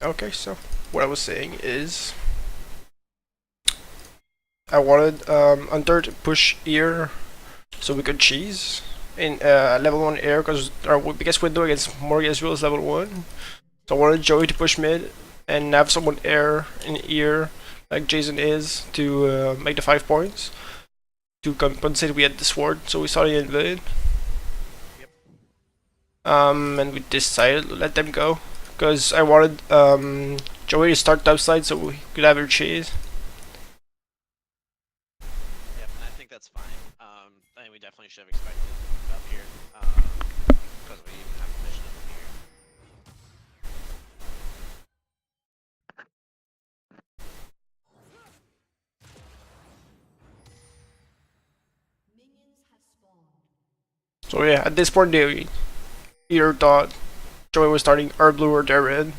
Okay, so what I was saying is I wanted Hunter to push ear so we could cheese in level 1 air because our biggest window against Morgan is level 1. So I wanted Joey to push mid and have someone air in ear like Jason is to make the 5 points to compensate we had the sword, so we saw the invade. Yep. And we decided to let them go because I wanted Joey to start top side so we could have her chase. Yep, and I think that's fine. I think we definitely should have expected up here, because we even have a vision of them here. So yeah, at this point they either thought Joey was starting our blue or their red,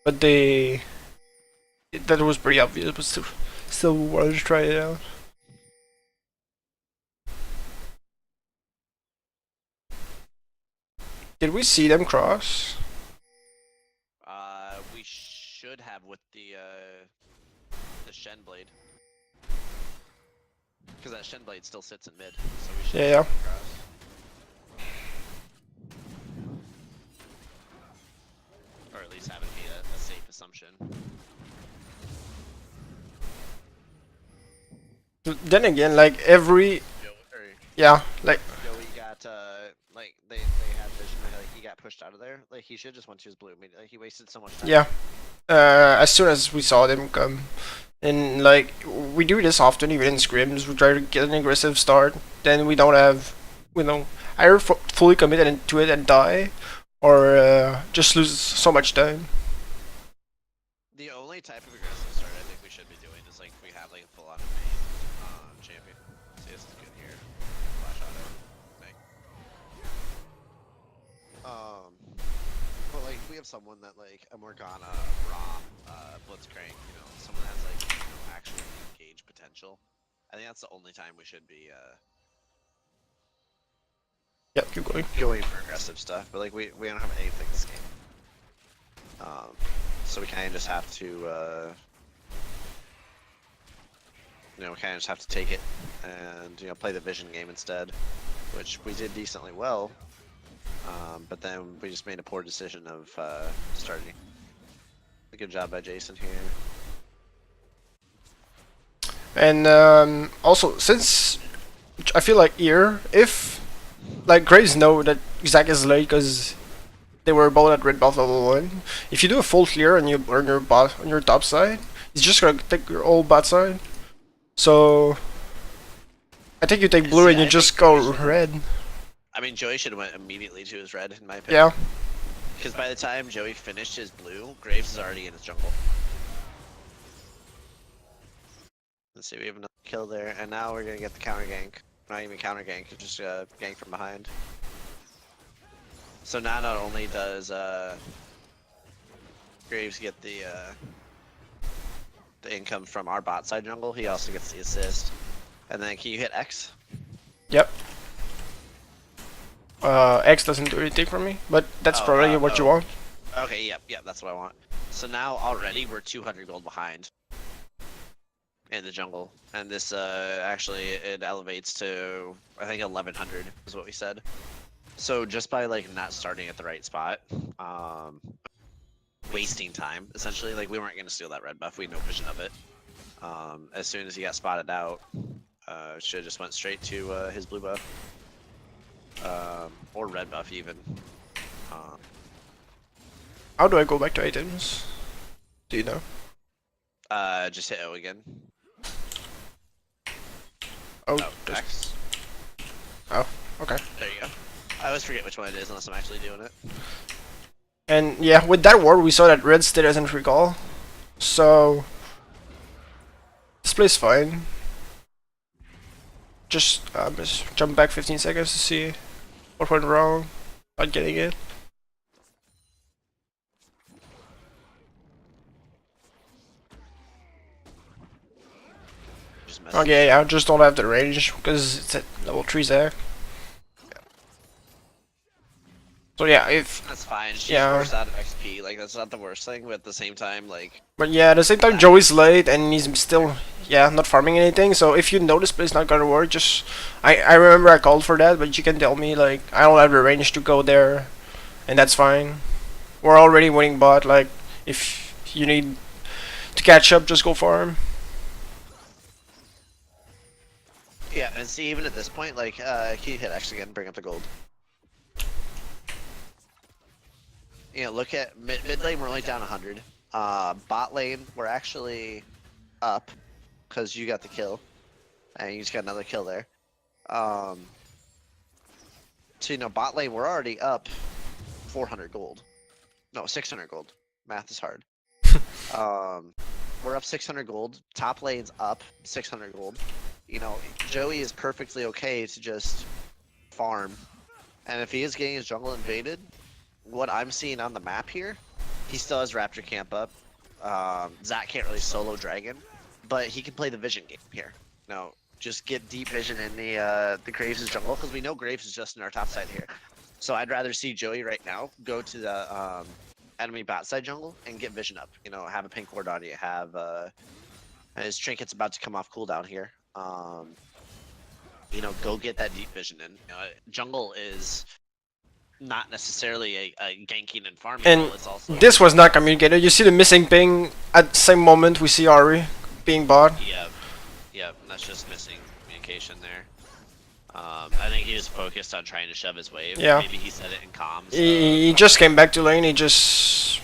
but that was pretty obvious, but still wanted to try it out. Did we see them cross? We should have with the Shen blade, because that Shen blade still sits in mid, so we should Yeah, yeah. cross. Or at least have it be a safe assumption. Then again, like every yeah, like Joey got like they had vision, like he got pushed out of there. Like he should just went to his blue immediately. He wasted so much time. yeah. As soon as we saw them come, and like we do this often, even in scrims, we try to get an aggressive start. Then we don't have, either fully committed into it and die, or just lose so much time. The only type of aggressive start I think we should be doing is like if we have like a full on main champion. See, this is good here. Flash auto. Like, but like if we have someone that like a Morgana, Ra, Blitzcrank, someone that has like actual engage potential. I think that's the only time we should be Yeah, keep going. going for aggressive stuff. But like we don't have anything this game. So we kind of just have to, we kind of just have to take it and play the vision game instead, which we did decently well. But then we just made a poor decision of starting. A good job by Jason here. And also, since I feel like here, if like Graves know that Zach is late because they were both at red buff level 1. If you do a full clear and you on your top side, he's just gonna take your whole bot side. So I think you take blue and you just go red. I mean, Joey should have went immediately to his red, in my opinion. Yeah. Because by the time Joey finished his blue, Graves is already in his jungle. Let's see, we have another kill there, and now we're gonna get the counter gank. Not even counter gank, it's just gank from behind. So now not only does Graves get the income from our bot side jungle, he also gets the assist. And then can you hit X? Yep. X doesn't do anything for me, but that's probably what you want. Okay, yep, that's what I want. So now already we're 200 gold behind in the jungle, and this actually it elevates to I think 1100 is what we said. So just by like not starting at the right spot, wasting time essentially. Like we weren't gonna steal that red buff, we had no vision of it. As soon as he got spotted out, should have just went straight to his blue buff. Or red buff even. How do I go back to items? Do you know? Just hit O again. Oh, X. Oh, okay. There you go. I always forget which one it is unless I'm actually doing it. And yeah, with that ward we saw that red still doesn't recall. So this plays fine. Just jump back 15 seconds to see what went wrong. Not getting it. Okay, I just don't have the range because it's at level 3 Zach. So yeah, if That's fine. She's Yeah. forced out of XP. Like that's not the worst thing. But at the same time, like but yeah, at the same time, Joey's late and he's still not farming anything. So if you know this place not gonna work, just I remember I called for that, but you can tell me like I don't have the range to go there, and that's fine. We're already winning bot. Like if you need to catch up, just go farm. yeah, and see even at this point, like can you hit X again? Bring up the gold. You know, look at mid lane. We're only down 100. Bot lane, we're actually up because you got the kill, and you just got another kill there. So you know, bot lane, we're already up 400 gold. No, 600 gold. Math is hard. We're up 600 gold. Top lane's up 600 gold. You know, Joey is perfectly okay to just farm, and if he is getting his jungle invaded, what I'm seeing on the map here, he still has Raptor camp up. Zach can't really solo Dragon, but he can play the vision game here. No, just get deep vision in the Graves' jungle, because we know Graves is just in our top side here. So I'd rather see Joey right now go to the enemy bot side jungle and get vision up. You know, have a pink ward on you, have his trinket's about to come off cooldown here. You know, go get that deep vision in. You know, jungle is not necessarily a ganking and farming And role, it's also this was not communicated. You see the missing ping at the same moment we see Ari being bought. Yep, that's just missing communication there. I think he was focused on trying to shove his wave. Yeah. Maybe he said it in comms. He just came back to lane. He just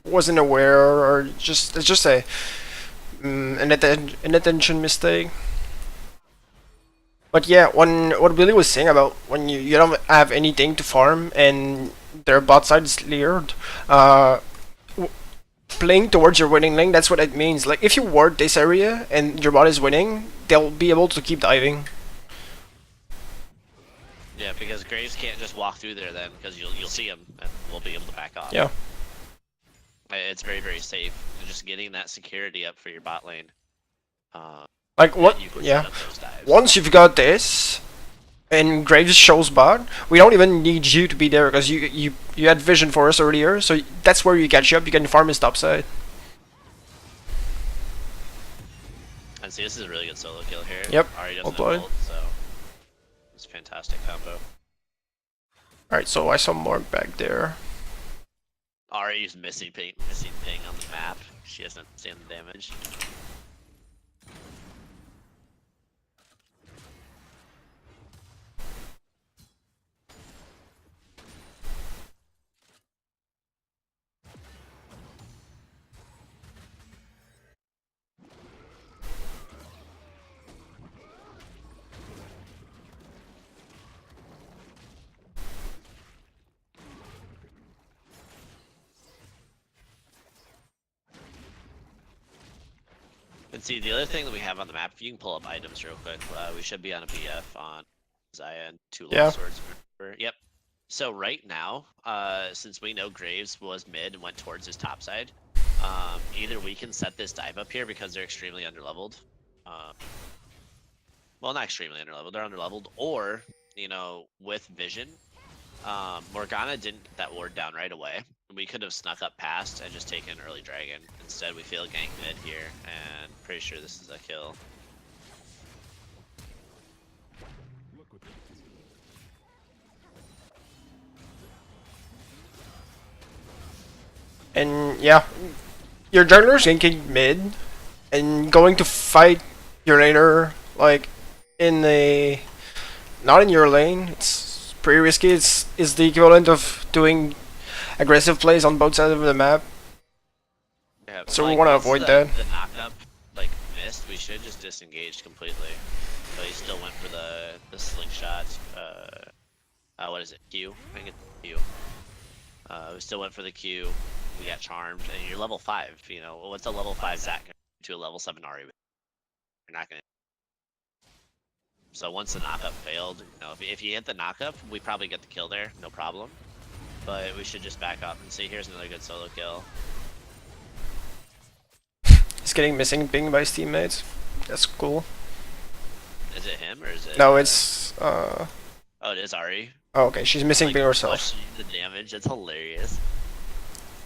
wasn't aware, or just it's just an attention mistake. But yeah, what Billy was saying about when you don't have anything to farm and their bot side is cleared, playing towards your winning lane, that's what it means. Like if you ward this area and your bot is winning, they'll be able to keep diving. Yeah, because Graves can't just walk through there then, because you'll see him and we'll be able to back off. Yeah. It's very, very safe. Just getting that security up for your bot lane. Like what? You can Yeah. set up those dives. Once you've got this, and Graves shows bot, we don't even need you to be there because you had vision for us earlier. So that's where you catch up. You can farm his top side. And see, this is a really good solo kill here. Yep, Ari doesn't well have played. ult, so it's a fantastic combo. Alright, so I saw Mark back there. Ari's missing ping on the map. She doesn't understand the damage. And see, the other thing that we have on the map, if you can pull up items real quick, we should be on a BF on Zaya and 2 long Yeah. swords. Yep. So right now, since we know Graves was mid and went towards his top side, either we can set this dive up here because they're extremely underleveled. Well, not extremely underleveled, they're underleveled, or, you know, with vision, Morgana didn't get that ward down right away. We could have snuck up past and just taken early dragon. Instead, we failed gank mid here, and pretty sure this is a kill. And yeah, your jungler's ganking mid and going to fight your laner like in a not in your lane. It's pretty risky. It's the equivalent of doing aggressive plays on both sides of the map. Yeah, So we wanna once avoid that. The knock-up, like, missed, we should just disengage completely. But he still went for the slingshot, what is it, Q? I think it's Q. We still went for the Q, we got charmed, and you're level 5, you know, what's a level 5 Zach to a level 7 Ari? You're not gonna... So once the knock-up failed, you know, if you hit the knock-up, we probably get the kill there, no problem. But we should just back up and see, here's another good solo kill. He's getting missing ping by his teammates. That's cool. Is it him or is it? No, it's Oh, it is Ari. Oh, okay, she's missing Like, being herself. questioning the damage. It's hilarious.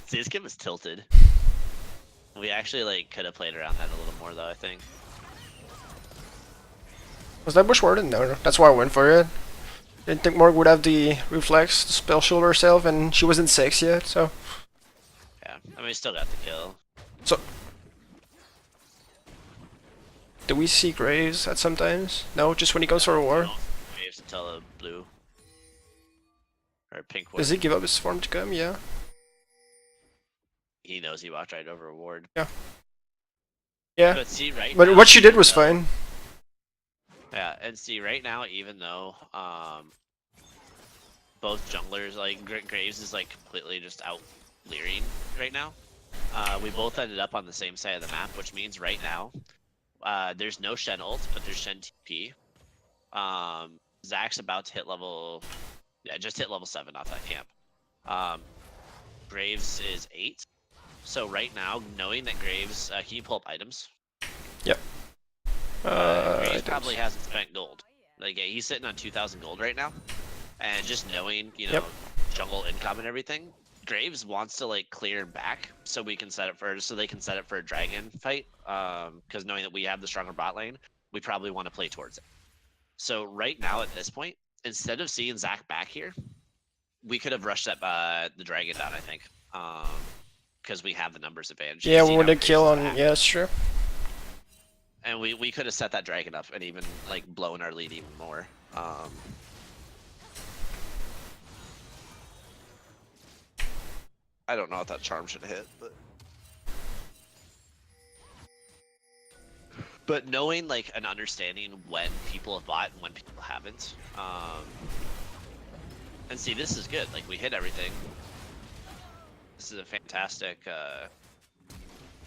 See, this game was tilted. We actually like could have played around that a little more though. I think. Was that bush worded? No, that's why I went for it. Didn't think Morg would have the reflex to spell shield herself, and she wasn't 6 yet, so. Yeah, I mean, we still got the kill. So. Do we see Graves at sometimes? No, just when he goes for a war. Waves until the blue or pink one. Does he give up his form to come? Yeah. He knows he walked right over a ward. Yeah. Yeah. But see, right But now, what she did was though, fine. Yeah, and see, right now, even though both junglers, like Graves is like completely just out clearing right now. We both ended up on the same side of the map, which means right now, there's no Shen ult, but there's Shen TP. Zach's about to hit level, yeah, just hit level 7 off that camp. Graves is 8. So right now, knowing that Graves, can you pull up items? Yep. Graves probably hasn't spent gold. Like, yeah, he's sitting on 2,000 gold right now. And just knowing, you know, Yep. jungle income and everything, Graves wants to like clear back so we can set it for, so they can set it for a dragon fight. Because knowing that we have the stronger bot lane, we probably want to play towards it. So right now at this point, instead of seeing Zach back here, we could have rushed that the dragon down, I think. Because we have the numbers advantage. Yeah, You we see would how have kill Graves on. is back. Yeah, that's true. And we could have set that dragon up and even like blown our lead even more. I don't know if that charm should hit, but knowing like an understanding when people have bought and when people haven't. And see, this is good. Like we hit everything. This is a fantastic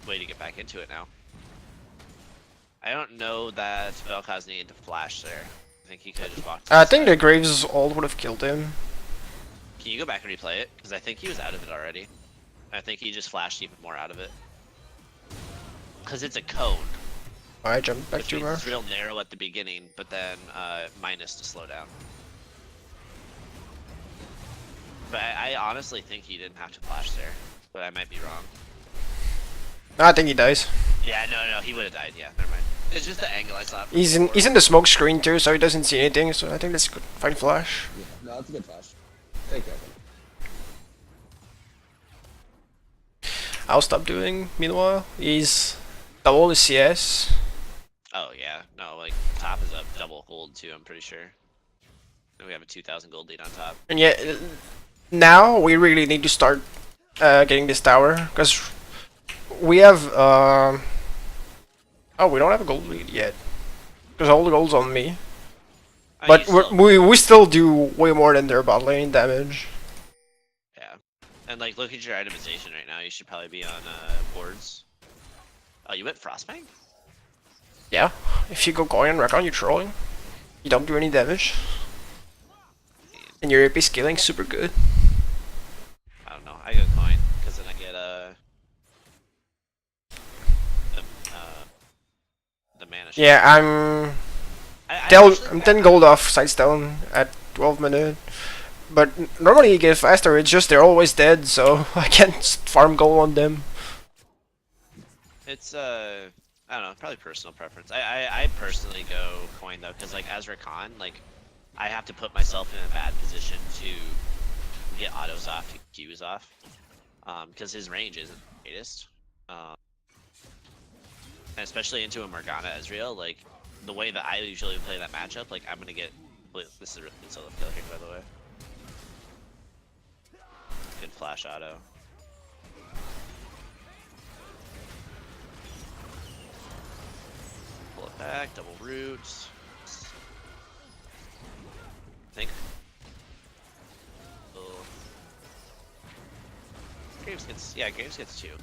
way to get back into it now. I don't know that Vel'Koz needed to flash there. I think he could have just walked. I think the Graves ult would have killed him. Can you go back and replay it? Because I think he was out of it already. I think he just flashed even more out of it. Because it's a cone. I jumped back Which to means her. it's real narrow at the beginning, but then minus to slow down. But I honestly think he didn't have to flash there, but I might be wrong. I think he dies. Yeah, no, he would have died. Yeah, never mind. It's just the angle I saw. From He's in the smoke screen too, so he doesn't see anything. So I think that's a good. Fine flash. Yeah, no, that's a good flash. Take care of him. I'll stop doing. Meanwhile, he's double his CS. Oh yeah, no, like top is up double gold too. I'm pretty sure. And we have a 2,000 gold lead on top. And yeah, now we really need to start getting this tower because we have. Oh, we don't have a gold lead yet because all the gold's on me. But we still do way more than their bot lane damage. Yeah, and like look at your itemization right now. You should probably be on boards. Oh, you went Frostbank? Yeah, if you go coin and Recon, you're trolling. You don't do any damage. And your AP scaling super good. I don't know. I go coin because then I get the mana. Yeah, I'm I'm 10 gold off Sightstone at 12 minutes. But normally you get faster, it's just they're always dead, so I can't farm gold on them. It's I don't know, probably personal preference. I personally go coin though, because like as Rakan, like I have to put myself in a bad position to get autos off, to get Qs off, because his range isn't the greatest. And especially into a Morgana Ezreal, like the way that I usually play that matchup, like I'm gonna get. This is a really good solo kill here, by the way. Good flash auto. Pull it back, double roots. I think. Graves gets, yeah, Graves gets 2. If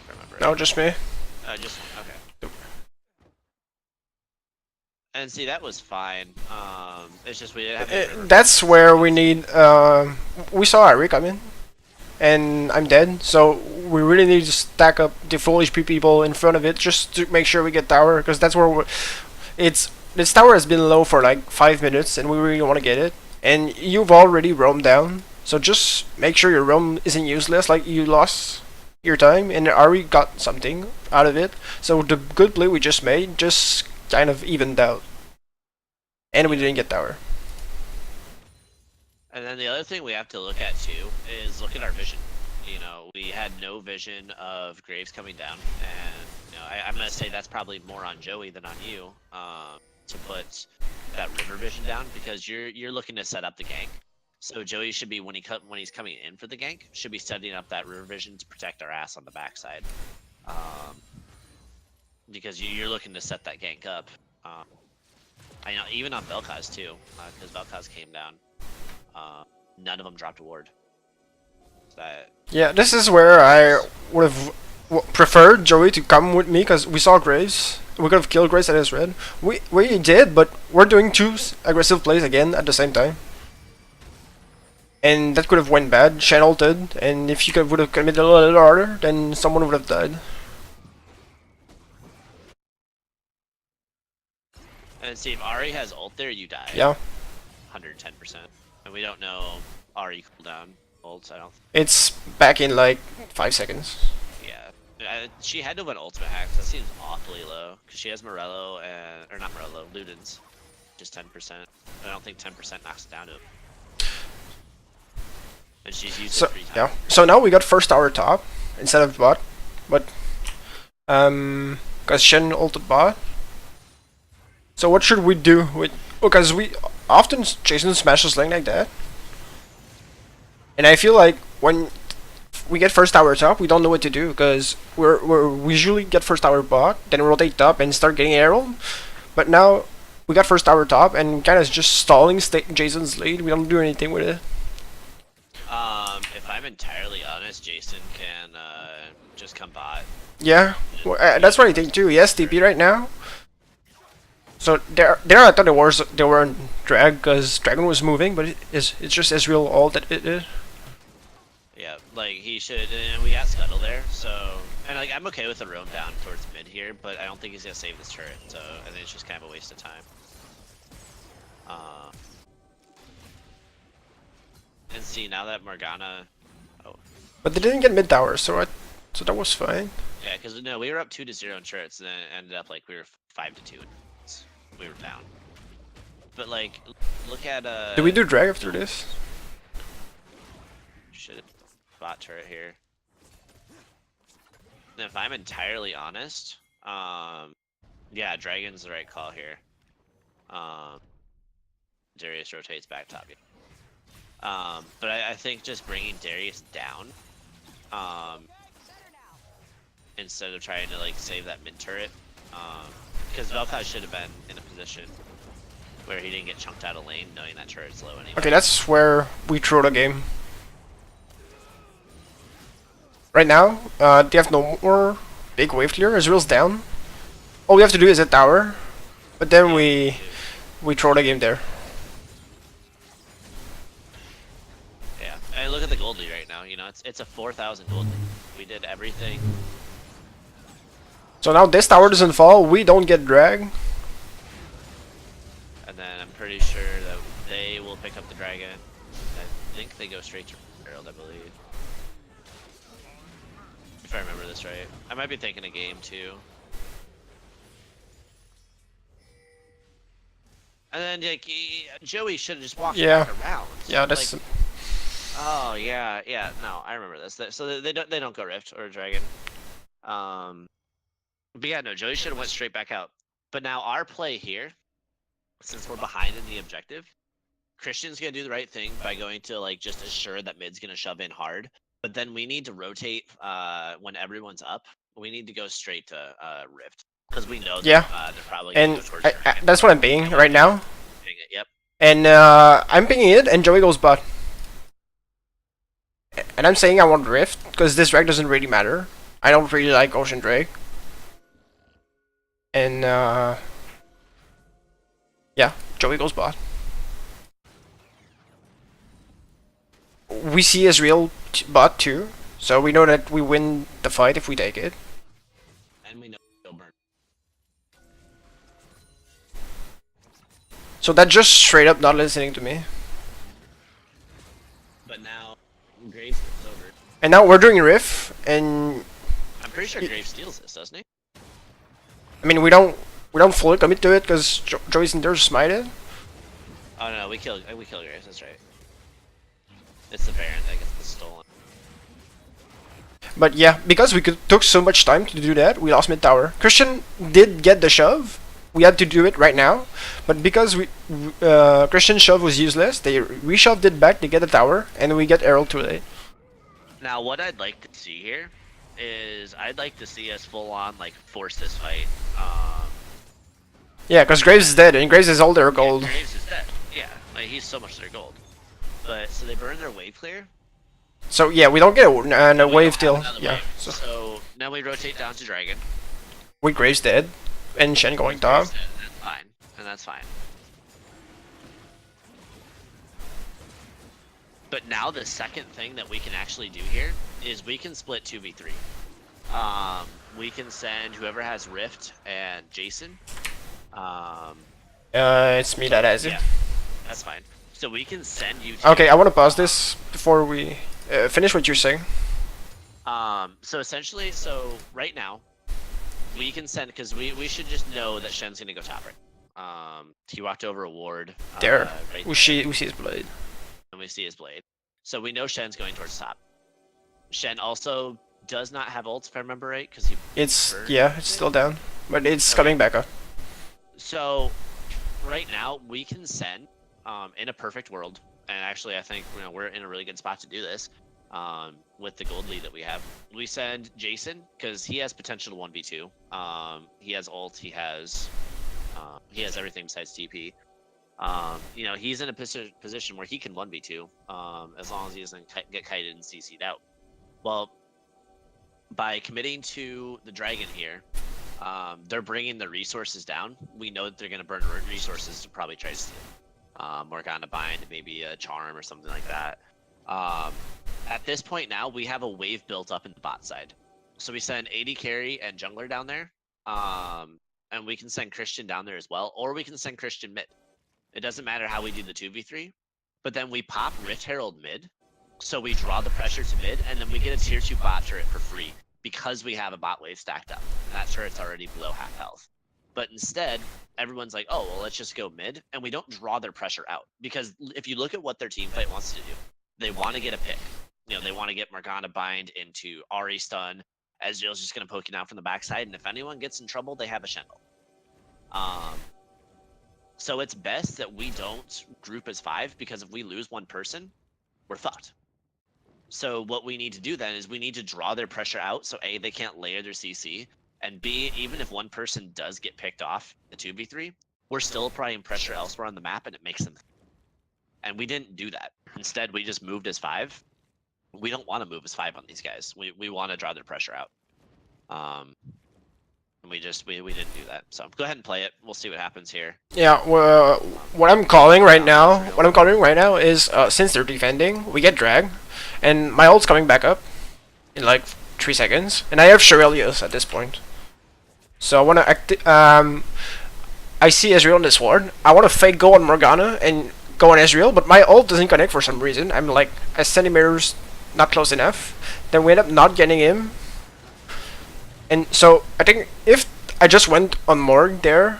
I remember. No, just me. Just okay. And see, that was fine. It's just we didn't have. That's where we need. We saw Ari come in, and I'm dead. So we really need to stack up the full HP people in front of it just to make sure we get tower, because that's where this tower has been low for like 5 minutes, and we really want to get it. and you've already roamed down. So just make sure your roam isn't useless, like you lost your time, and Ari got something out of it. So the good play we just made just kind of evened out. And we didn't get tower. And then the other thing we have to look at too is look at our vision. You know, we had no vision of Graves coming down, and you know, I'm gonna say that's probably more on Joey than on you to put that river vision down, because you're looking to set up the gank. So Joey should be, when he's coming in for the gank, should be setting up that river vision to protect our ass on the backside, because you're looking to set that gank up. I know, even on Vel'Koz too, because Vel'Koz came down. None of them dropped a ward. Yeah, this is where I would have preferred Joey to come with me, because we saw Graves. We could have killed Graves at his red. We did, but we're doing two aggressive plays again at the same time. And that could have went bad. Shen ulted, and if you would have committed a little harder, then someone would have died. And see, if Ari has ult there, you die. Yeah. 110%. And we don't know Ari cooldown ults, I don't think. It's back in like 5 seconds. Yeah. She had to win ultimate hacks. That seems awfully low. Because she has Morello and... Or not Morello, Ludens. Just 10%. I don't think 10% knocks it down to him. And she's used it 3 times. Yeah. So now we got first tower top instead of bot. But... Because Shen ulted bot. So what should we do with... Because we often Jason smashes lane like that. And I feel like when we get first tower top, we don't know what to do, because we usually get first tower bot, then rotate top and start getting arrowed. But now we got first tower top and kind of just stalling Jason's lead. We don't do anything with it. If I'm entirely honest, Jason can just come bot. Yeah, well, that's what I think too. He has TP right now. So there I thought they were on drag, because Dragon was moving, but it's just Ezreal all that it is. Yeah, like he should, and we got Scuttle there, so, and like I'm okay with the roam down towards mid here, but I don't think he's gonna save this turret, so I think it's just kind of a waste of time. And see, now that Morgana, But they didn't get mid tower, so that was fine. Yeah, because no, we were up 2-0 in turrets, and then it ended up like we were 5-2. We were down. But like, look at Did we do drag after this? Should bot turret here. And if I'm entirely honest, yeah, Dragon's the right call here. Darius rotates back top. But I think just bringing Darius down, instead of trying to like save that mid turret, because Vel'Koz should have been in a position where he didn't get chunked out of lane, knowing that turret's low anyway. Okay, that's where we throw the game. Right now, they have no more big wave clear. Ezreal's down. All we have to do is hit tower, but then we throw the game there. Yeah, and look at the gold lead right now. You know, it's a 4,000 gold lead. We did everything. So now this tower doesn't fall, we don't get drag. And then I'm pretty sure that they will pick up the dragon. I think they go straight to Herald, I believe. If I remember this right. I might be thinking a game too. And then like Joey should have just walked back around. Yeah, that's. Like, oh yeah, no, I remember this. So they don't go Rift or Dragon. But yeah, no, Joey should have went straight back out. But now our play here, since we're behind in the objective, Christian's gonna do the right thing by going to like just assure that mid's gonna shove in hard. But then we need to rotate when everyone's up. We need to go straight to Rift, because we know that they're probably gonna go towards Dragon. That's what I'm pinging right now. Yep. And I'm pinging it, and Joey goes bot. And I'm saying I want Rift, because this drag doesn't really matter. I don't really like Ocean Drake. And yeah, Joey goes bot. We see Ezreal bot too, so we know that we win the fight if we take it. And we know he'll burn. So that's just straight up not listening to me. but now Graves is over. And now we're doing Riff, and I'm pretty sure Graves steals this, doesn't he? I mean we don't fully commit to it because Joey's in there to smite it. Oh no, we kill Graves. That's right. It's the Baron that gets stolen. But yeah, because we took so much time to do that, we lost mid tower. Christian did get the shove. We had to do it right now, but because Christian's shove was useless, they reshoved it back to get the tower, and we get Herald too late. Now, what I'd like to see here is I'd like to see us full on like force this fight. Yeah, because Graves is dead, and Graves is all their gold. Yeah, Graves is dead. Yeah, like he's so much their gold. But so they burn their wave clear. So yeah, we don't get a We wave don't have till another yeah. wave. So So now we rotate down to Dragon. with Graves dead, and Shen going top. That's fine, and that's fine. But now the second thing that we can actually do here is we can split 2v3. We can send whoever has Rift and Jason. It's me that has it. Yeah, that's fine. So we can send you. Okay, I want to pause this before we finish what you're saying. So essentially, so right now, we can send because we should just know that Shen's gonna go top right. He walked over a ward. There, right we see his blade. and we see his blade. So we know Shen's going towards top. Shen also does not have ults, if I remember right, because he. It's yeah, it's still down, but it's coming back up. So right now we can send in a perfect world, and actually I think we're in a really good spot to do this. With the gold lead that we have, we send Jason because he has potential to 1v2. He has ult. He has everything besides TP. He's in a position where he can 1v2 as long as he doesn't get kited and CC'd out. Well, by committing to the dragon here, they're bringing the resources down. We know that they're going to burn resources to probably try to steal. Morgana bind, maybe a charm or something like that. At this point now, we have a wave built up in the bot side. So we send AD carry and jungler down there. And we can send Christian down there as well, or we can send Christian mid. It doesn't matter how we do the 2v3, but then we pop Rift Herald mid, so we draw the pressure to mid, and then we get a tier 2 bot turret for free because we have a bot wave stacked up. And that turret's already below half health. But instead, everyone's like, oh, well, let's just go mid, and we don't draw their pressure out. Because if you look at what their team fight wants to do, they want to get a pick. They want to get Morgana bind into Ahri stun. Ezreal's just going to poke you down from the backside, and if anyone gets in trouble, they have a Shendel. So it's best that we don't group as 5, because if we lose one person, we're fucked. So what we need to do then is we need to draw their pressure out, so A, they can't layer their CC, and B, even if one person does get picked off the 2v3, we're still applying pressure elsewhere on the map, and it makes them. And we didn't do that. Instead, we just moved as 5. We don't want to move as 5 on these guys. We want to draw their pressure out. And we didn't do that. So go ahead and play it. We'll see what happens here. Yeah, well, what I'm calling right now is since they're defending, we get drag, and my ult's coming back up in like 3 seconds, and I have Shirelius at this point. So I want to I see Ezreal in this ward. I want to fake go on Morgana and go on Ezreal, but my ult doesn't connect for some reason. I'm like a centimeters not close enough. Then we end up not getting him. And so I think if I just went on Morg there,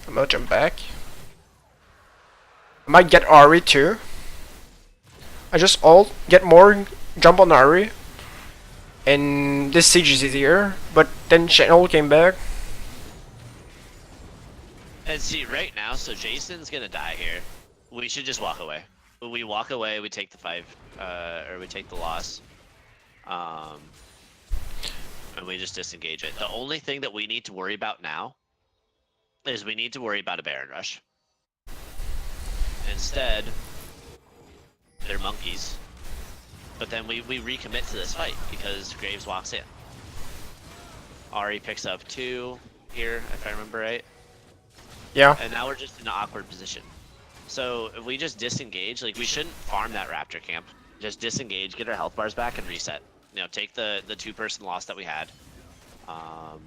I'm gonna jump back. I might get Ahri too. I just ult, get Morg, jump on Ahri, and this siege is easier. But then Channel came back. And see, right now, so Jason's gonna die here. We should just walk away. When we walk away, we take the 5, or we take the loss. And we just disengage it. The only thing that we need to worry about now is we need to worry about a Baron Rush. Instead, they're monkeys. But then we recommit to this fight because Graves walks in. Ahri picks up 2 here, if I remember right. Yeah. And now we're just in an awkward position. So if we just disengage, like we shouldn't farm that Raptor camp. Just disengage, get our health bars back, and reset. Take the 2-person loss that we had. Or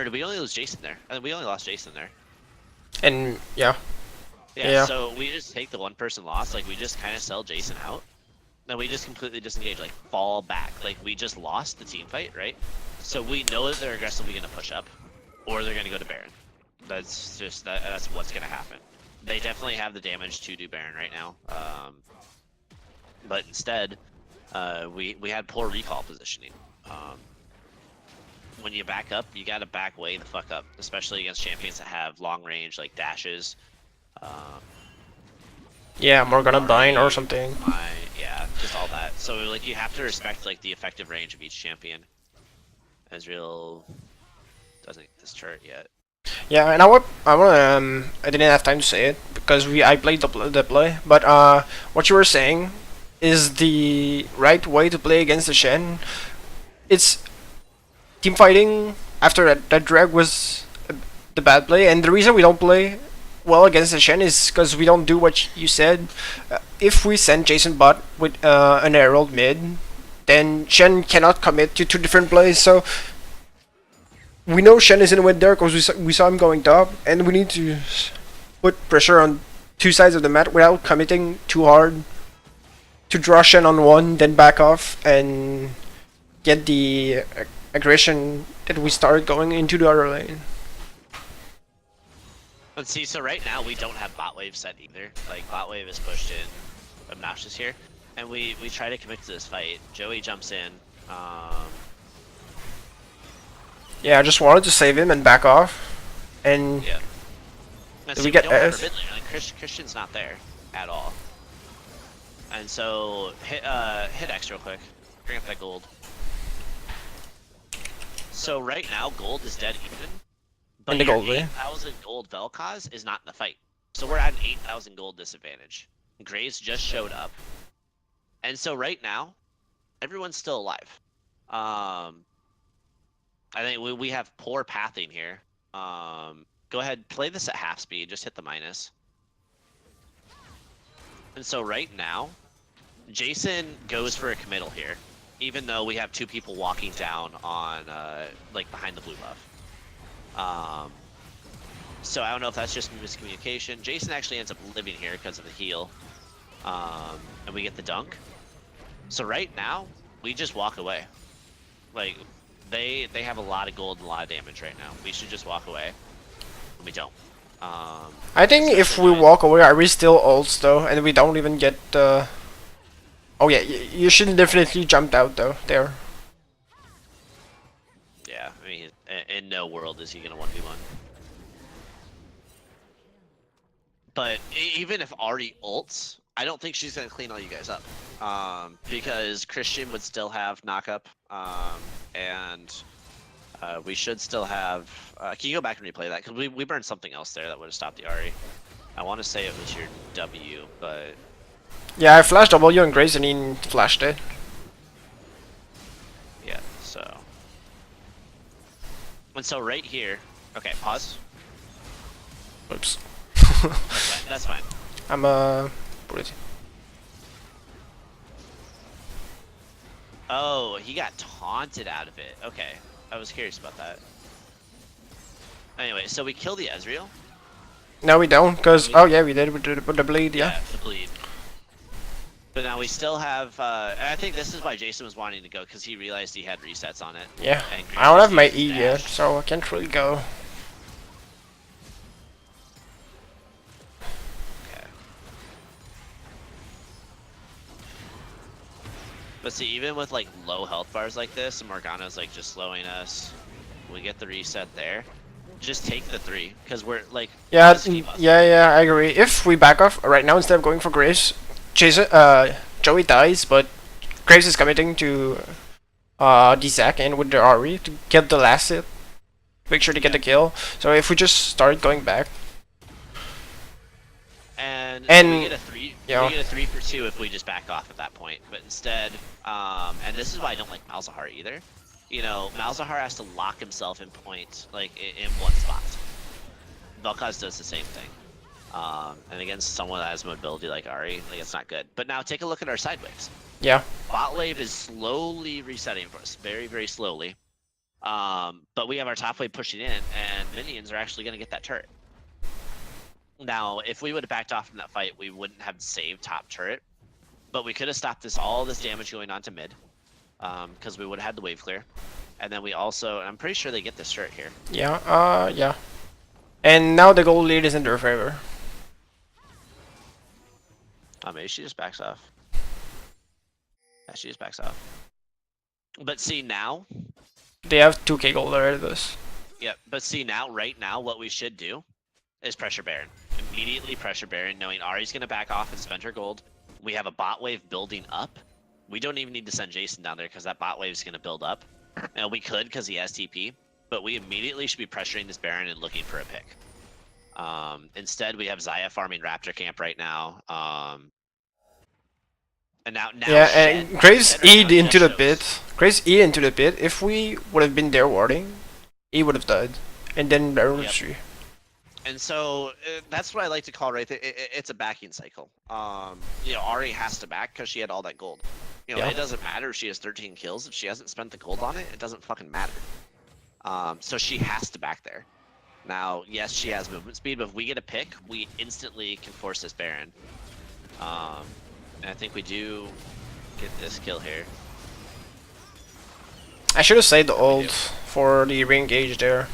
did we only lose Jason there? We only lost Jason there. And yeah. Yeah. So we just take the one person loss, like we just kind of sell Jason out. Then we just completely disengage, like fall back. Like we just lost the team fight, right? So we know that they're aggressively gonna push up, or they're gonna go to Baron. That's just that's what's gonna happen. They definitely have the damage to do Baron right now. But instead, we had poor recall positioning. When you back up, you gotta back way the fuck up, especially against champions that have long range like dashes. Yeah, Morgana bind or something. Yeah, just all that. So like you have to respect like the effective range of each champion. Ezreal doesn't get this turret yet. Yeah, and I didn't have time to say it because I played the play, but what you were saying is the right way to play against the Shen. It's team fighting after that drag was the bad play, and the reason we don't play well against the Shen is because we don't do what you said. If we send Jason bot with an Herald mid, then Shen cannot commit to two different plays, so we know Shen is in with there because we saw him going top, and we need to put pressure on two sides of the map without committing too hard to draw Shen on one, then back off and get the aggression that we started going into the other lane. Let's see, so right now we don't have bot wave set either. Like bot wave is pushed in obnoxious here. And we try to commit to this fight. Joey jumps in. Yeah, I just wanted to save him and back off. And Yeah. Now, did see, we get don't have S? a mid lane. Like, Christian's not there at all. And so hit X real quick. Bring up that gold. So right now gold is dead even. But In the your gold lane. 8,000 gold Vel'Koz is not in the fight. So we're at an 8,000 gold disadvantage. Graves just showed up. And so right now, everyone's still alive. I think we have poor pathing here. Go ahead, play this at half speed, just hit the minus. And so right now, Jason goes for a committal here, even though we have two people walking down on, like, behind the blue buff. So I don't know if that's just miscommunication. Jason actually ends up living here because of the heal. And we get the dunk. So right now, we just walk away. Like, they have a lot of gold and a lot of damage right now. We should just walk away. And we don't. I think if we walk away, are we still ults though, and we don't even get the... Oh yeah, you should definitely jump out though, there. Yeah, I mean, in no world is he gonna 1v1. But even if Ari ults, I don't think she's gonna clean all you guys up. Because Christian would still have knockup, and we should still have... can you go back and replay that? Because we burned something else there that would have stopped the Ari. I want to say it was your W, but... Yeah, I flashed W and Grace and he flashed it. Yeah, so... And so right here... Okay, pause. Oops. That's fine. I'm pretty. Oh, he got taunted out of it. Okay, I was curious about that. Anyway, so we kill the Ezreal. No, we don't, cause oh yeah, we did with the bleed, yeah. The bleed. But now we still have. And I think this is why Jason was wanting to go because he realized he had resets on it. Yeah. And I don't have my used his E yet, dash. so I can't really go. Okay. But see, even with like low health bars like this, and Morgana's like just slowing us, we get the reset there. Just take the 3, because we're like... Yeah, just keep us. yeah, I agree. If we back off right now instead of going for Graves, Jason, Joey dies, but Graves is committing to the Zac and with the Ari to get the last hit. Make sure to get the kill. So if we just start going back. And we get a 3. yeah. We get a 3 for 2 if we just back off at that point. But instead, and this is why I don't like Malzahar either. You know, Malzahar has to lock himself in point, like in one spot. Vel'Koz does the same thing. And against someone that has mobility like Ari, like it's not good. But now take a look at our side waves. Yeah. Bot wave is slowly resetting for us, very, very slowly. But we have our top wave pushing in, and minions are actually going to get that turret. Now, if we would have backed off from that fight, we wouldn't have saved top turret, but we could have stopped all this damage going on to mid, because we would have had the wave clear. And then we also, I'm pretty sure they get this turret here. Yeah, yeah. And now the gold lead is in their favor. Maybe she just backs off. Yeah, she just backs off. But see now, They have 2k gold ahead of us. yeah, but see now, right now, what we should do is pressure Baron. Immediately pressure Baron, knowing Ari's gonna back off and spend her gold. We have a bot wave building up. We don't even need to send Jason down there because that bot wave is gonna build up. And we could because he has TP, but we immediately should be pressuring this Baron and looking for a pick. Instead, we have Xayah farming Raptor camp right now. And now Yeah, Shed, and Graves Shed right E'd now into just the pit. Graves E'd into the pit. If we would have been there warding, he would have died. And then Baron was free. And so that's what I like to call right there. It's a backing cycle. You know, Ari has to back because she had all that gold. You know, Yeah. it doesn't matter if she has 13 kills. If she hasn't spent the gold on it, it doesn't fucking matter. So she has to back there. Now, yes, she has movement speed, but if we get a pick, we instantly can force this Baron. And I think we do get this kill here. I should have saved the ult for the re-engage there.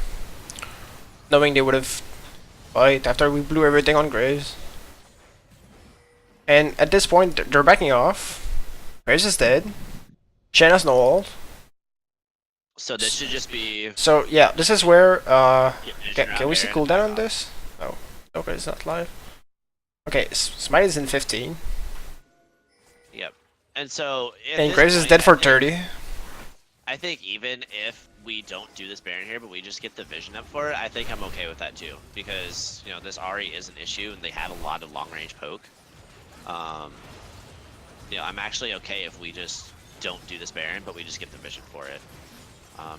Knowing they would have fight after we blew everything on Graves. And at this point, they're backing off. Graves is dead. Shen has no ult. So this should just be... So yeah, this is where Vision can we see Baron. cooldown on this? Oh, okay, it's not live. Okay, Smite is in 15. Yep. And so... at And this Graves is point, dead for I think- 30. I think even if we don't do this Baron here, but we just get the vision up for it, I think I'm okay with that too. Because, you know, this Ahri is an issue, and they have a lot of long-range poke. You know, I'm actually okay if we just don't do this Baron, but we just get the vision for it.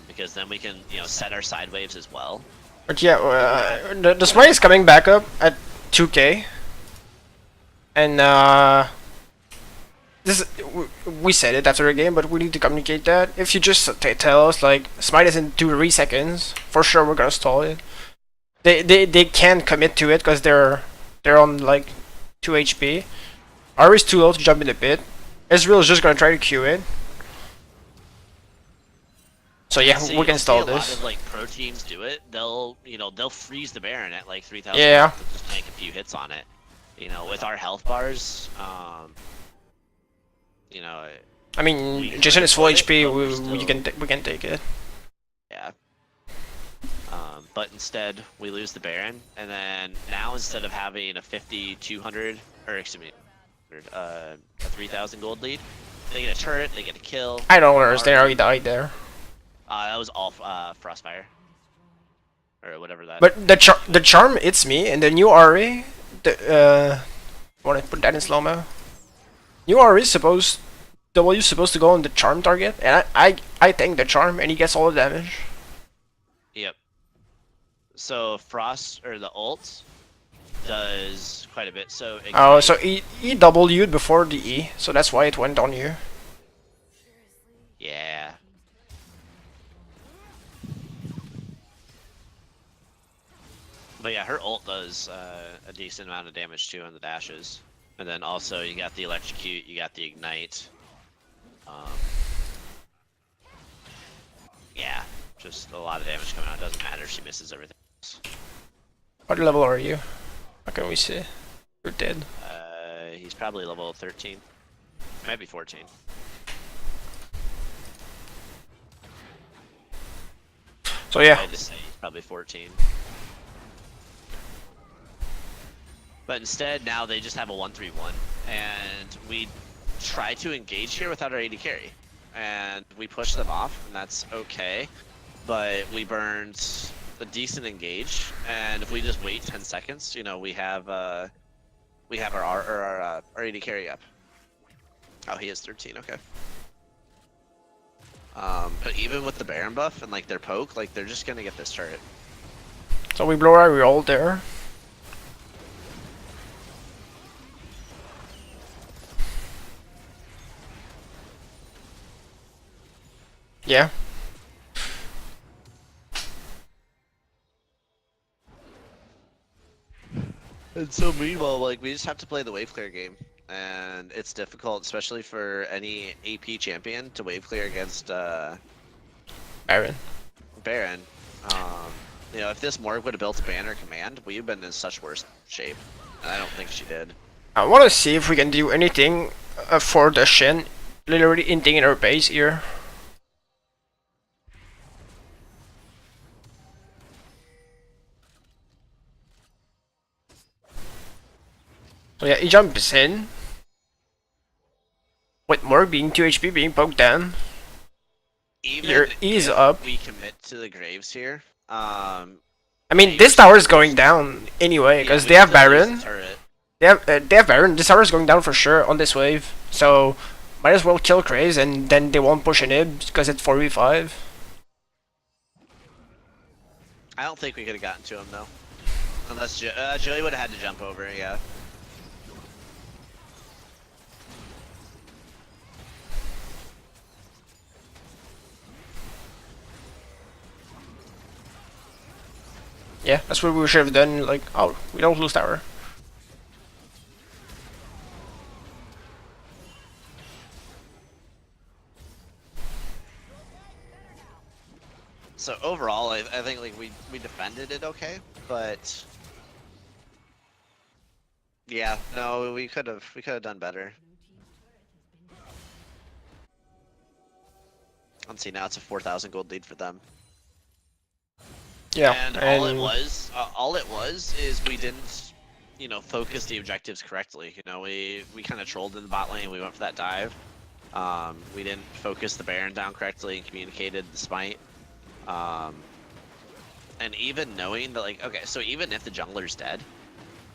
Because then we can, you know, set our side waves as well. But yeah, the Smite is coming back up at 2k. And we said it after the game, but we need to communicate that. If you just tell us like Smite is in 3 seconds, for sure we're gonna stall it. They can't commit to it because they're on like 2 HP. Ahri's too low to jump in the pit. Ezreal is just gonna try to Q it. So yeah, So we you'll can see stall a lot this. of, like, pro teams do it. They'll freeze the Baron at like 3,000. Yeah. Just tank a few hits on it. You know, with our health bars, you know, I we mean, can Jason is full avoid it, HP. but we're We can take it. yeah. But instead, we lose the Baron, and then now instead of having a 5,200, or excuse me, a 3,000 gold lead, they get a turret, they get a kill. I don't understand how he died there. That was all Frostfire, or whatever that. But the charm hits me, and the new Ahri, want to put that in slow mo. New Ahri is supposed to go on the charm target, and I tank the charm, and he gets all the damage. Yep. So Frost or the ult does quite a bit. So Oh, so he W'd before the E, so that's why it went on you. yeah. But yeah, her ult does a decent amount of damage too on the dashes, and then also you got the electrocute, you got the ignite. Yeah, just a lot of damage coming out. Doesn't matter if she misses everything else. What level are you? How can we see? You're dead. He's probably level 13, maybe 14. So yeah, I'd say he's probably 14. But instead, now they just have a 1-3-1, and we try to engage here without our AD carry. And we push them off, and that's okay. But we burned a decent engage, and if we just wait 10 seconds, you know, we have our AD carry up. Oh, he is 13, okay. But even with the Baron buff and like their poke, like they're just gonna get this turret. so we blow our reroll there. Yeah. And so meanwhile, like we just have to play the wave clear game, and it's difficult, especially for any AP champion to wave clear against Baron. Baron. You know, if this Morg would have built a banner command, we've been in such worse shape. And I don't think she did. I want to see if we can do anything for the Shen. Literally hinting in our base here. So yeah, he jumps in. With Morg being 2 HP being poked down. Even Your E's up. we commit to the graves here. I mean, this tower is going down anyway, because they have Baron. They have Baron. This tower is going down for sure on this wave. So, might as well kill Graves and then they won't push an Ib because it's 4v5. I don't think we could have gotten to him though. Unless Joey would have had to jump over, yeah. Yeah, that's what we should have done. Like, oh, we don't lose tower. So overall, I think like we defended it okay, but yeah, no, we could have done better. Let's see, now it's a 4,000 gold lead for them. Yeah, and all it was is we didn't, you know, focus the objectives correctly. You know, we kind of trolled in the bot lane. We went for that dive. We didn't focus the Baron down correctly and communicated the smite. And even knowing that, like, okay, so even if the jungler's dead,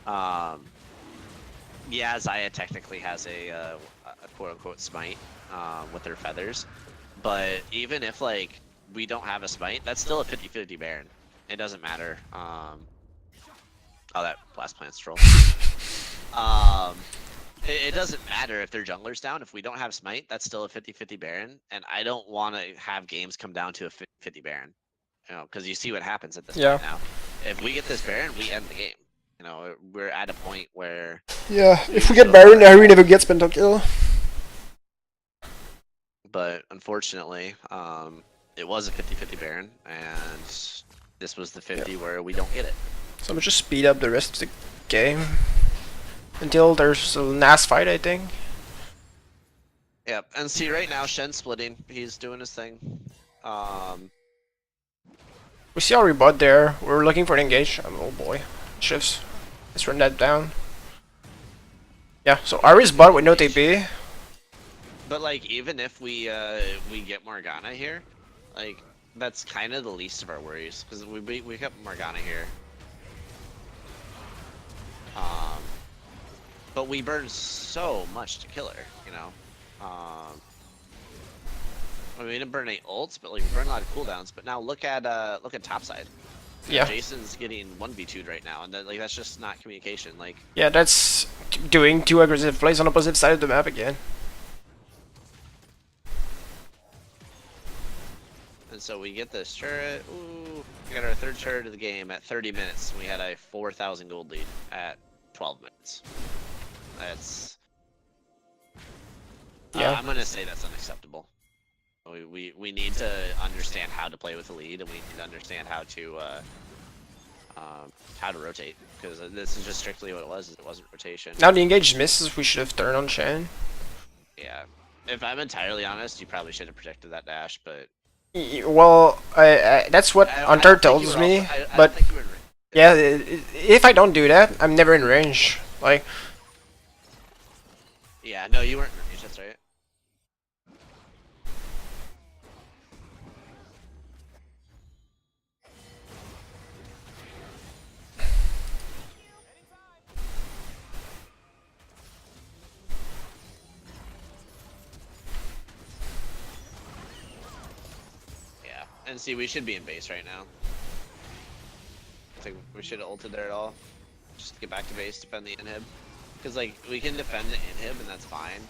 yeah, Xayah technically has a quote-unquote smite with her feathers, but even if, like, we don't have a smite, that's still a 50-50 Baron. It doesn't matter. Oh, that blast plant's troll. It doesn't matter if their jungler's down. If we don't have smite, that's still a 50-50 Baron, and I don't want to have games come down to a 50-50 Baron. You know, because you see what happens at this point now. If we get this Baron, we end the game. You know, we're at a point where... Yeah, if we get Baron, Harry never gets pentakill. But unfortunately, it was a 50-50 Baron, and this was the 50 where we don't get it. So I'm gonna just speed up the rest of the game until there's a last fight, I think. Yep, and see right now Shen's splitting. He's doing his thing. We see our rebut there. We're looking for an engage. Oh boy, shifts. Let's run that down. Yeah, so Ari's bot with no TP. But like, even if we get Morgana here, like that's kind of the least of our worries because we got Morgana here. But we burn so much to kill her, you know. I mean, we didn't burn any ults, but like we burned a lot of cooldowns. But now look at topside. Yeah. Jason's getting 1v2'd right now, and like that's just not communication. Like. Yeah, that's doing 2 aggressive plays on the opposite side of the map again. And so we get this turret. Ooh, we got our third turret of the game at 30 minutes. We had a 4,000 gold lead at 12 minutes. That's. Yeah. I'm gonna say that's unacceptable. We need to understand how to play with the lead, and we need to understand how to rotate, because this is just strictly what it was. It wasn't rotation. Now the engage misses. We should have turned on Shen. Yeah. If I'm entirely honest, you probably should have protected that dash, but. Well, that's what Hunter tells me, but yeah, if I don't do that, I'm never in range. Like, yeah, no, you weren't in range. That's right. And see, we should be in base right now. I think we should have ulted there at all. Just to get back to base, defend the inhib. Because like, we can defend the inhib and that's fine.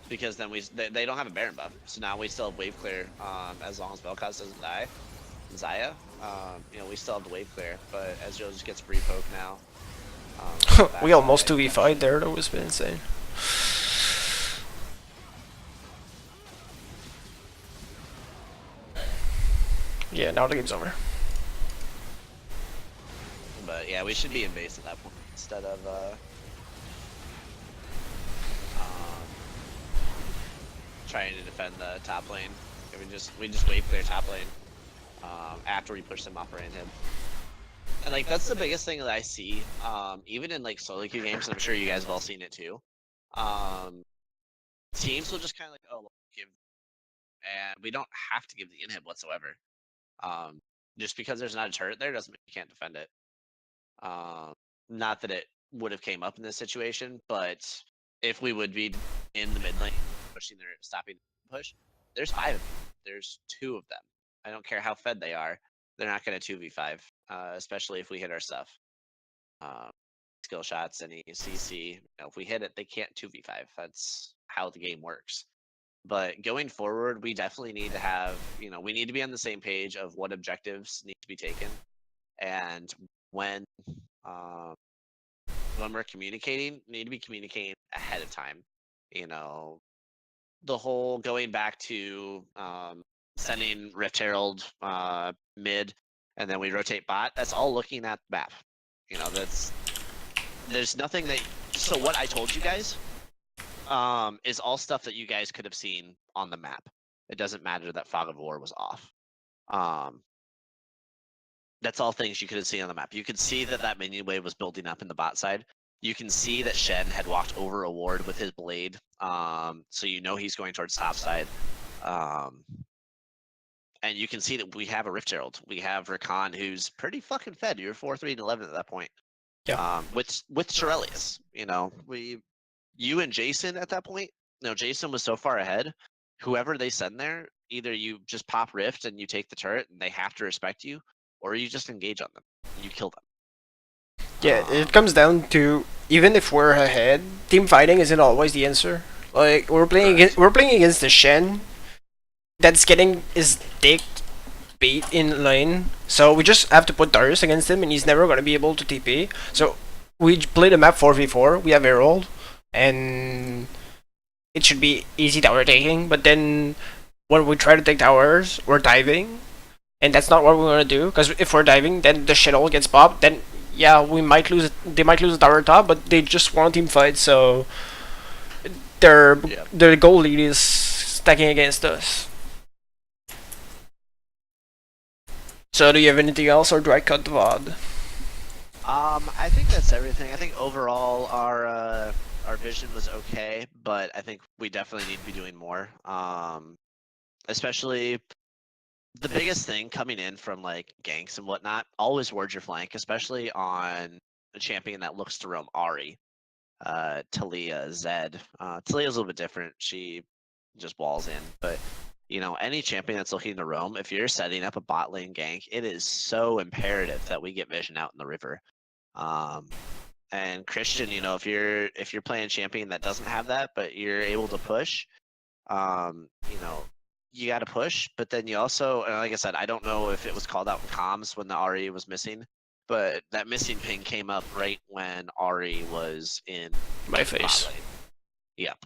Because then they don't have a Baron buff. So now we still have wave clear, as long as Vel'Koz doesn't die. Xayah, you know, we still have the wave clear. But Ezreal just gets free poke now. We almost backside, 2v5 there, that was been insane. Yeah, now the game's over. But yeah, we should be in base at that point instead of trying to defend the top lane. We just wait for their top lane after we push them off our inhib. And like that's the biggest thing that I see, even in like solo queue games, and I'm sure you guys have all seen it too. Teams will just kind of like, oh, give, and we don't have to give the inhib whatsoever. Just because there's not a turret there doesn't mean you can't defend it. Not that it would have came up in this situation, but if we would be in the mid lane pushing their stopping the push, there's 5 of them. There's 2 of them. I don't care how fed they are. They're not going to 2v5, especially if we hit our stuff. Skill shots, any CC. If we hit it, they can't 2v5. That's how the game works. But going forward, we definitely need to have, we need to be on the same page of what objectives need to be taken, and when we're communicating, we need to be communicating ahead of time. The whole going back to sending Rift Herald mid, and then we rotate bot. That's all looking at the map. There's nothing that. So what I told you guys is all stuff that you guys could have seen on the map. It doesn't matter that Fog of War was off. That's all things you could have seen on the map. You could see that minion wave was building up in the bot side. You can see that Shen had walked over a ward with his blade, so he's going towards top side. And you can see that we have a Rift Herald. We have Rakan, who's pretty fucking fed. You're 4-3 and 11 at that point. Yeah. With Shirelius, you and Jason at that point. Jason was so far ahead. Whoever they send there, either you just pop Rift and you take the turret, and they have to respect you, or you just engage on them. And you kill them. Yeah, it comes down to, even if we're ahead, team fighting isn't always the answer. Like we're playing against the Shen that's getting his dick beat in lane, so we just have to put Darius against him, and he's never gonna be able to TP. So we play the map 4v4. We have Herald, and it should be easy tower taking. But then when we try to take towers, we're diving, and that's not what we want to do. Because if we're diving, then the shit all gets popped. Then yeah, we might lose. They might lose the tower top, but they just want team fight. So their goal lead is stacking against us. So do you have anything else, or do I cut the VOD? I think that's everything. I think overall our vision was okay, but I think we definitely need to be doing more. Especially the biggest thing coming in from like ganks and whatnot, always ward your flank, especially on a champion that looks to roam Ahri, Talia, Zed. Talia's a little bit different. She just walls in, but any champion that's looking to roam, if you're setting up a bot lane gank, it is so imperative that we get vision out in the river. And Christian, if you're playing a champion that doesn't have that, but you're able to push, you got to push. But then you also, like I said, I don't know if it was called out in comms when the Ahri was missing, but that missing ping came up right when Ahri was in my face. Yep.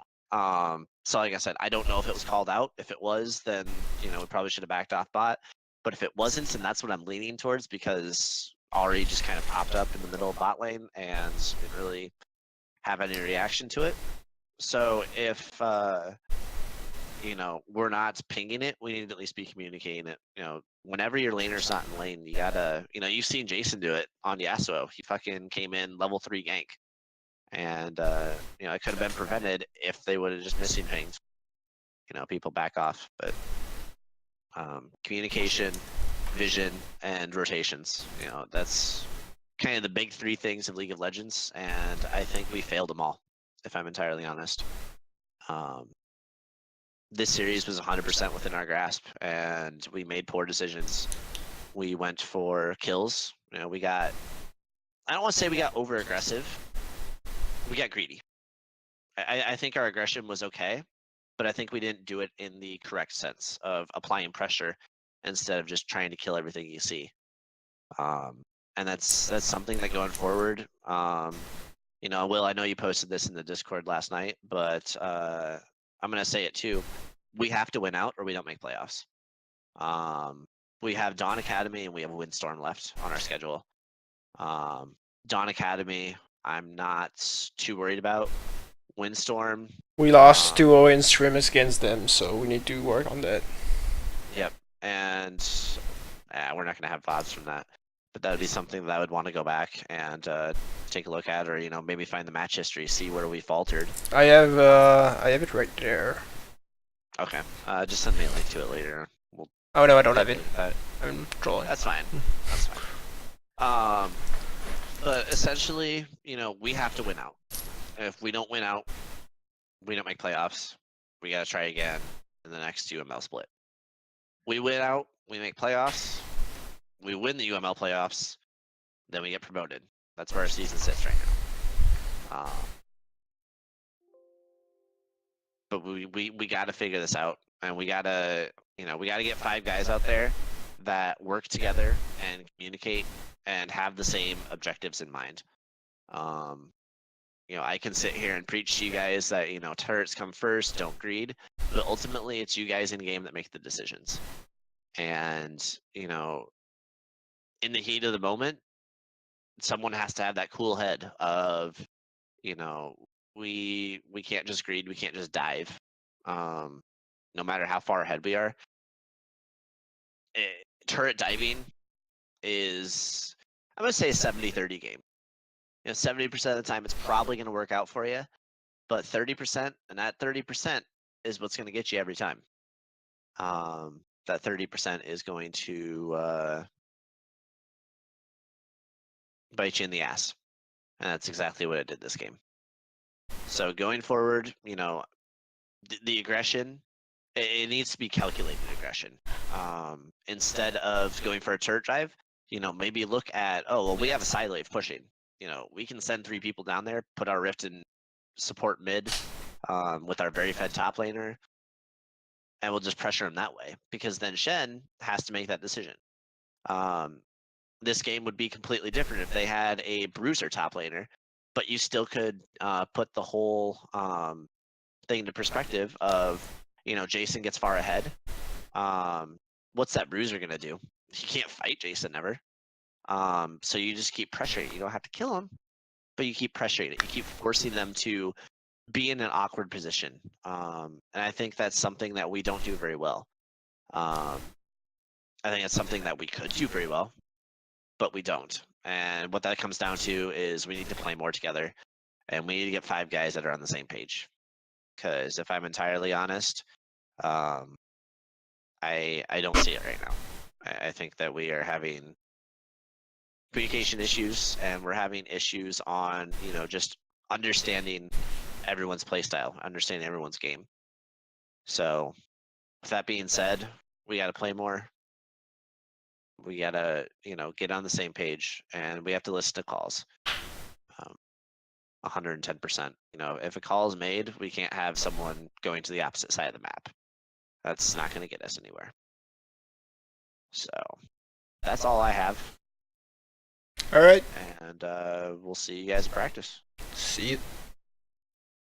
So like I said, I don't know if it was called out. If it was, then we probably should have backed off bot. But if it wasn't, and that's what I'm leaning towards, because Ahri just kind of popped up in the middle of bot lane and didn't really have any reaction to it. So if we're not pinging it, we need to at least be communicating it. Whenever your laner's not in lane, you gotta, you've seen Jason do it on Yasuo. He fucking came in level 3 gank. And it could have been prevented if they would have just missing pinged. People back off. But communication, vision, and rotations. That's kind of the big 3 things in League of Legends, and I think we failed them all, if I'm entirely honest. This series was 100% within our grasp, and we made poor decisions. We went for kills. I don't want to say we got over aggressive. We got greedy. I think our aggression was okay, but I think we didn't do it in the correct sense of applying pressure instead of just trying to kill everything you see. and that's something that going forward. You know, Will, I know you posted this in the Discord last night, but I'm gonna say it too. We have to win out, or we don't make playoffs. We have Dawn Academy and we have Windstorm left on our schedule. Dawn Academy, I'm not too worried about. Windstorm, We lost 2-0 in scrimmage against them, so we need to work on that. yep, and we're not gonna have VODs from that, but that would be something that I would want to go back and take a look at, or you know, maybe find the match history, see where we faltered. I have it right there. Okay, just send me a link to it later. We'll Oh no, I don't have it. take a look at I'm trolling. That's fine. That's fine. But essentially, you know, we have to win out. If we don't win out, we don't make playoffs. We gotta try again in the next UML split. We win out, we make playoffs. We win the UML playoffs, then we get promoted. That's where our season sits right now. But we gotta figure this out, and we gotta get 5 guys out there that work together and communicate and have the same objectives in mind. You know, I can sit here and preach to you guys that, you know, turrets come first, don't greed, but ultimately it's you guys in game that make the decisions. And, you know, in the heat of the moment, someone has to have that cool head of, you know, we can't just greed, we can't just dive. No matter how far ahead we are. Turret diving is, I'm gonna say, a 70-30 game. You know, 70% of the time it's probably gonna work out for you, but 30%, and that 30% is what's gonna get you every time. That 30% is going to bite you in the ass, and that's exactly what it did this game. So going forward, you know, the aggression, it needs to be calculated aggression. Instead of going for a turret drive, you know, maybe look at, oh, well, we have a side wave pushing. You know, we can send 3 people down there, put our rift in support mid with our very fed top laner, and we'll just pressure him that way. Because then Shen has to make that decision. This game would be completely different if they had a bruiser top laner, but you still could put the whole thing into perspective of, you know, Jason gets far ahead. What's that bruiser gonna do? He can't fight Jason ever. So you just keep pressuring. You don't have to kill him, but you keep pressuring it. You keep forcing them to be in an awkward position. And I think that's something that we don't do very well. I think it's something that we could do very well, but we don't. And what that comes down to is we need to play more together, and we need to get 5 guys that are on the same page. Because if I'm entirely honest, I don't see it right now. I think that we are having communication issues, and we're having issues on, you know, just understanding everyone's playstyle, understanding everyone's game. So, with that being said, we got to play more. We got to, you know, get on the same page, and we have to listen to calls. 110%. You know, if a call is made, we can't have someone going to the opposite side of the map. That's not going to get us anywhere. So, that's all I have. All right. And we'll see you guys in practice. See you.